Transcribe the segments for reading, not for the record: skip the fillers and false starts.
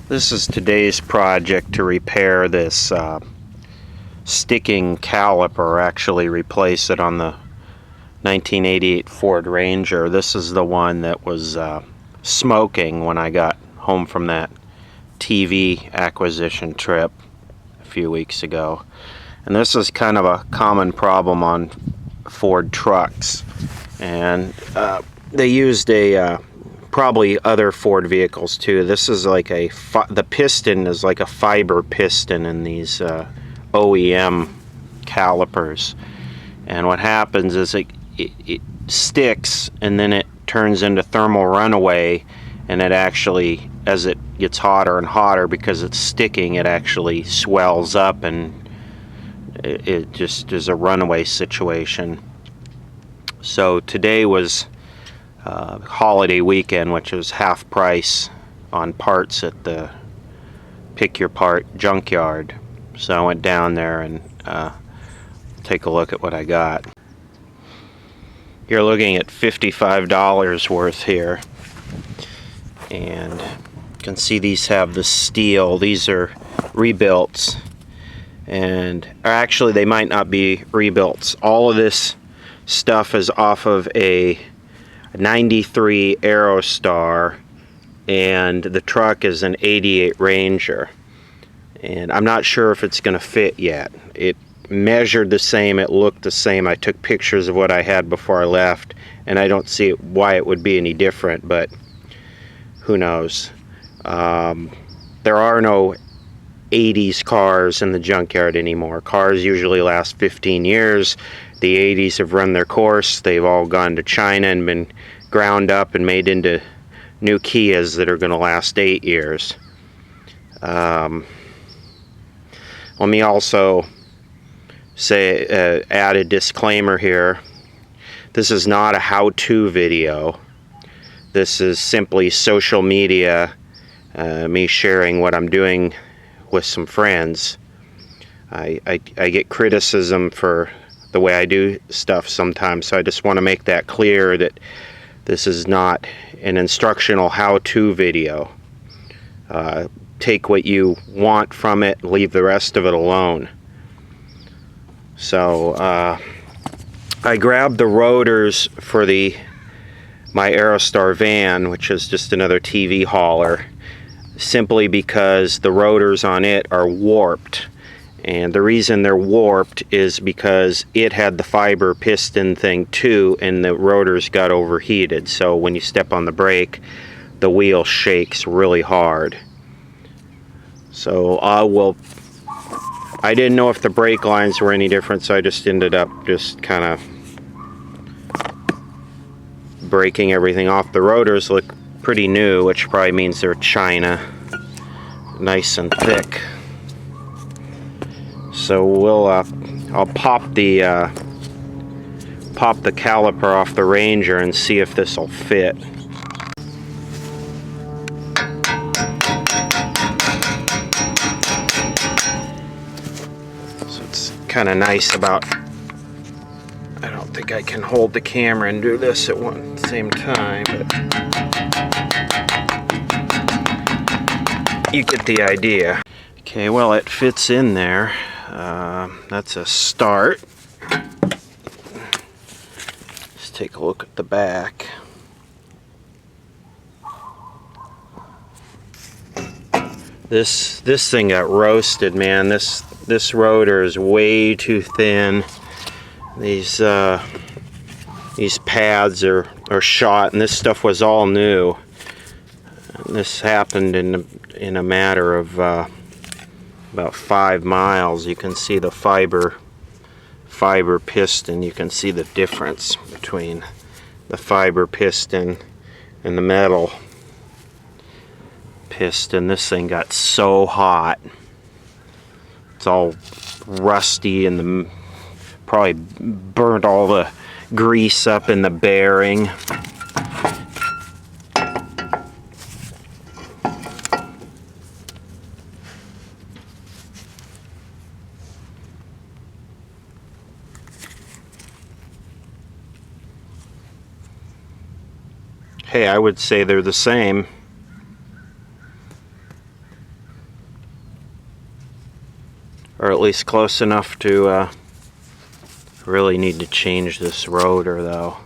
This is today's project to repair this sticking caliper, actually replace it on the 1988 Ford Ranger. This is the one that was smoking when I got home from that TV acquisition trip a few weeks ago. And this is kind of a common problem on Ford trucks. And they used a probably other Ford vehicles too. This is like the piston is like a fiber piston in these OEM calipers, and what happens is it sticks and then it turns into thermal runaway, and it actually, as it gets hotter and hotter because it's sticking, it actually swells up and it just is a runaway situation. So today was holiday weekend, which was half price on parts at the Pick Your Part junkyard. So I went down there and take a look at what I got. You're looking at $55 worth here, and you can see these have the steel. These are rebuilts, and actually they might not be rebuilts. All of this stuff is off of a 93 Aerostar, and the truck is an 88 Ranger, and I'm not sure if it's going to fit yet. It measured the same, it looked the same. I took pictures of what I had before I left, and I don't see why it would be any different, but who knows. There are no 80s cars in the junkyard anymore. Cars usually last 15 years. The 80s have run their course. They've all gone to China and been ground up and made into new Kias that are going to last 8 years. Let me also say, add a disclaimer here. This is not a how-to video. This is simply social media, me sharing what I'm doing with some friends. I get criticism for the way I do stuff sometimes, so I just want to make that clear that this is not an instructional how-to video. Take what you want from it, leave the rest of it alone. So I grabbed the rotors for my Aerostar van, which is just another TV hauler, simply because the rotors on it are warped. And the reason they're warped is because it had the fiber piston thing too, and the rotors got overheated. So when you step on the brake, the wheel shakes really hard. So I didn't know if the brake lines were any different, so I just ended up just kind of breaking everything off. The rotors look pretty new, which probably means they're China, nice and thick. So I'll pop the caliper off the Ranger and see if this will fit. So it's kind of nice about, I don't think I can hold the camera and do this at one same time, but you get the idea. Okay, well, it fits in there. That's a start. Let's take a look at the back. This thing got roasted, man. This rotor is way too thin. These pads are shot, and this stuff was all new. And this happened in a matter of about 5 miles. You can see the fiber piston. You can see the difference between the fiber piston and the metal piston. This thing got so hot. It's all rusty, and probably burnt all the grease up in the bearing. Hey, I would say they're the same. or at least close enough to really need to change this rotor though.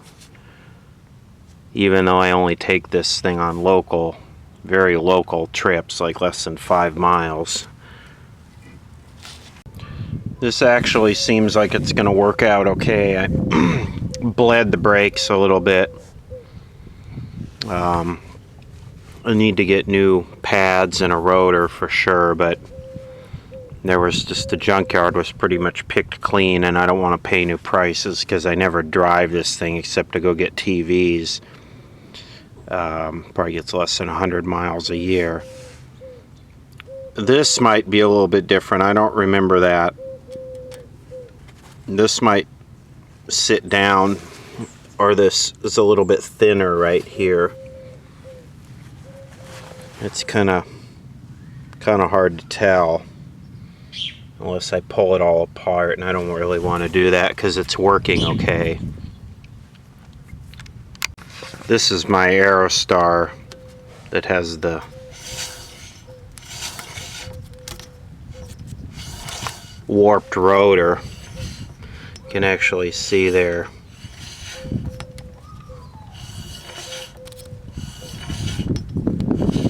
Even though I only take this thing on local, very local trips, like less than 5 miles. This actually seems like it's going to work out okay. I bled the brakes a little bit. I need to get new pads and a rotor for sure, but there was just, the junkyard was pretty much picked clean, and I don't want to pay new prices because I never drive this thing except to go get TVs. Probably gets less than 100 miles a year. This might be a little bit different. I don't remember that. This might sit down, or this is a little bit thinner right here. It's kind of hard to tell unless I pull it all apart, and I don't really want to do that because it's working okay. This is my Aerostar that has the warped rotor. You can actually see there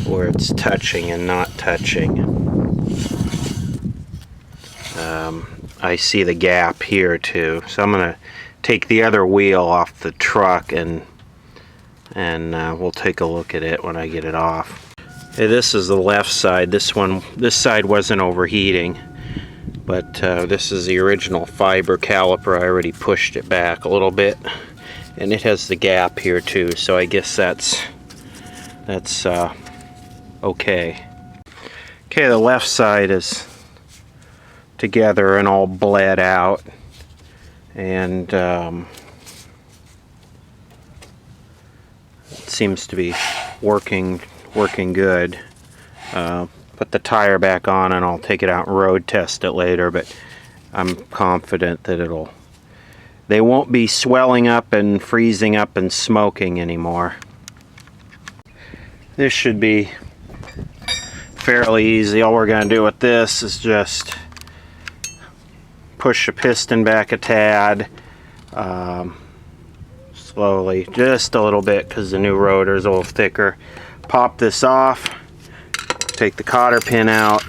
where it's touching and not touching. I see the gap here too, so I'm gonna take the other wheel off the truck and we'll take a look at it when I get it off. Okay, this is the left side. This side wasn't overheating, but this is the original fiber caliper. I already pushed it back a little bit, and it has the gap here too, so I guess that's okay. Okay, the left side is together and all bled out, and it seems to be working good. Put the tire back on and I'll take it out and road test it later, but I'm confident that they won't be swelling up and freezing up and smoking anymore. This should be fairly easy. All we're going to do with this is just push the piston back a tad, slowly, just a little bit because the new rotor is a little thicker. Pop this off, take the cotter pin out.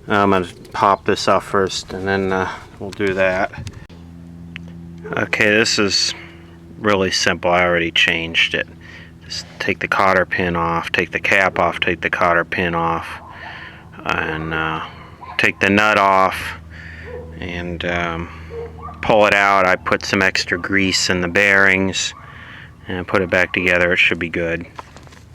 I'm going to pop this off first, and then we'll do that. Okay, this is really simple. I already changed it. Just take the cotter pin off, take the cap off, take the cotter pin off, and take the nut off, and pull it out. I put some extra grease in the bearings and put it back together. It should be good.